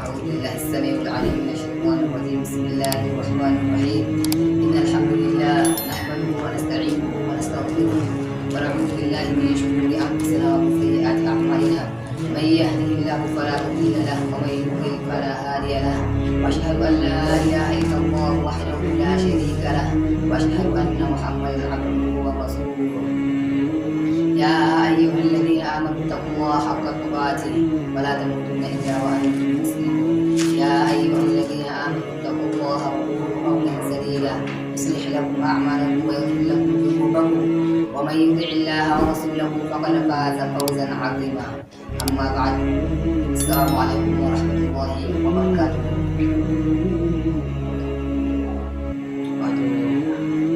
أعوذ بالله السميع العليم من الشيطان الرجيم. بسم الله الرحمن الرحيم. إن الحمد لله نحمده ونستعينه ونستغفره ونعوذ بالله من شرور أنفسنا ومن سيئات أعمالنا. من يهده الله فلا مضل له ومن يضلل فلا هادي له. وأشهد أن لا إله إلا الله وحده لا شريك له وأشهد أن محمدا عبده ورسوله. يا أيها الذين آمنوا اتقوا الله حق تقاته ولا تموتن إلا وأنتم مسلمون. يا أيها الذين آمنوا اتقوا الله وقولوا قولا سديدا يصلح لكم أعمالكم ويغفر لكم ذنوبكم ومن يطع الله ورسوله فقد فاز فوزا عظيما. أما بعد، السلام عليكم ورحمة الله وبركاته.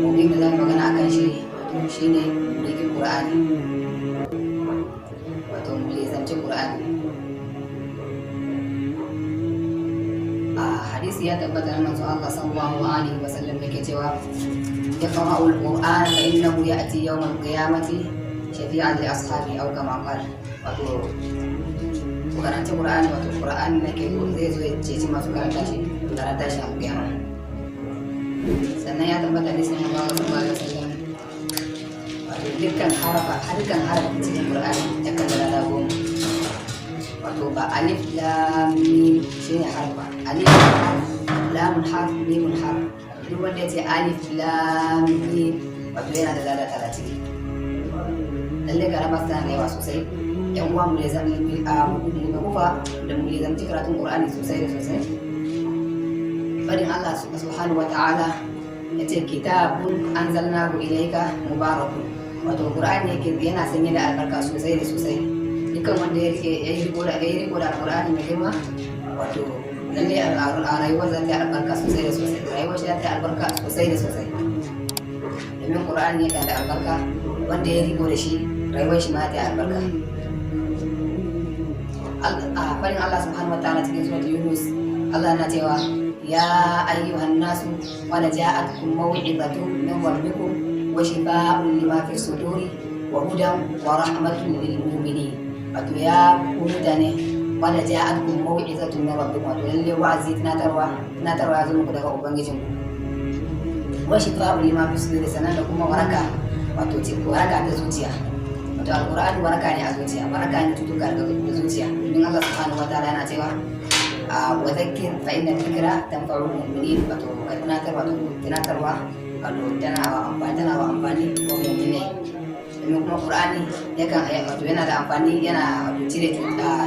Mungkin kita magana akan shine mulkin Qur'ani, wato mulizamcin Qur'ani. Hadisi ya tabbata na manzo Allah sallallahu alaihi wasallam yake cewa yaqra'u al-Qur'an fa innahu ya'ti yawm al-qiyamati shafi'an li ashabi aw kama qala. Wato karanta Qur'ani, wato Qur'ani nake zai zo ya ceci masu karanta shi ranar tashin al-qiyama. Sannan ya tabbata hadisi na manzo Allah sallallahu alaihi wasallam dukkan harafin cikin Qur'ani ya kan da goma. Wato ba alif lam mim shine harfa, alif lam harf mim harf. Duk wanda yace alif lam mim wato yana da lada 30. Lalle garaba tana da yawa sosai. Yan uwa mu ne zan yi mu kufa da mu ne zan ci karatun Qur'ani sosai da sosai. Fadin Allah subhanahu wa ta'ala yace kitabun anzalnahu ilayka mubarakun. Wato Qur'ani yake yana sanye da albarka sosai da sosai. Dukkan wanda ya yi riko da Qur'ani mai girma, wato lalle a rayuwar za ta yi albarka sosai da sosai. Rayuwar shi za ta yi albarka sosai da sosai. Domin Qur'ani yakan da albarka, wanda ya riko da shi rayuwar shi ma ta yi albarka. A farin Allah subhanahu wa ta'ala cikin suratul Yunus, Allah na cewa ya ayyuhan nasu qad ja'atkum maw'izatun min rabbikum وشفاء لما في الصدور وهدى ورحمة للمؤمنين. wato ya mutane wanda ja'atkum maw'izatun min rabbikum, wato lalle wa'azi tunatarwa ya zo muku daga ubangijinku. Wa shifa'u lima fi sudur, sanan da kuma waraka, wato waraka ta zuciya. Wato alqur'ani waraka ne a zuciya, waraka ne tutuka da zuciya. Domin Allah subhanahu wa ta'ala yana cewa wa dhakkir fa inna dhikra tanfa'ul mu'minin. Wato tunatarwa wato tana wa amfani wa mu'minai. Domin kuma Qur'ani yana da amfani, yana wato cire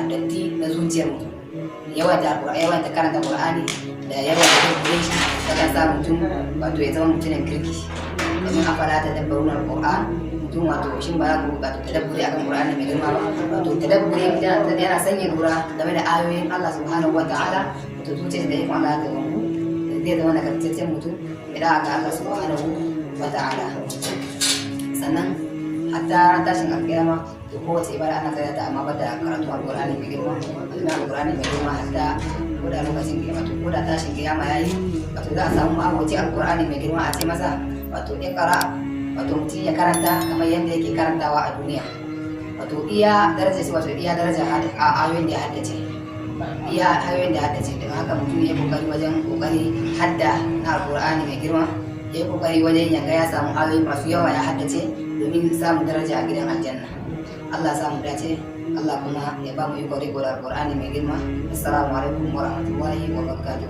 datti na zuciyar mutum. Yawan ta karanta Qur'ani da yawan da kai shi kan sa mutum wato ya zama mutumin kirki. Domin a fara ta dabbarun Qur'an, mutum wato shin ba za ku wato tadabburi akan Qur'ani mai girma ba. Wato tadabburi yana sanya lura game da ayoyin Allah subhanahu wa ta'ala. Wato zuciyar da yake Allah ta wanku zai zama nagartaccen mutum idan ga Allah subhanahu wa ta'ala. Sannan hatta tashin alƙiyama to kowace ibada ana tsaya ta, amma ba da karatu alƙur'ani mai girma. Domin alƙur'ani mai girma hatta ko da lokacin kiyama, to ko da tashin kiyama yayi, wato za a samu ma'aboci alƙur'ani mai girma a ce masa wato iqra, wato mutum ya karanta kamar yadda yake karantawa a duniya. Wato iya daraja ce, wato iya daraja a ayoyin da ya haddace. Don haka mutum ya kokari wajen hadda na alƙur'ani mai girma, ya kokari wajen yanga ya samu ayoyi masu yawa ya haddace domin samun daraja a gidan aljanna. Allah samu dace, Allah kuma ya ba mu iko riko da alƙur'ani mai girma. Assalamu alaikum wa rahmatullahi wa barakatuh.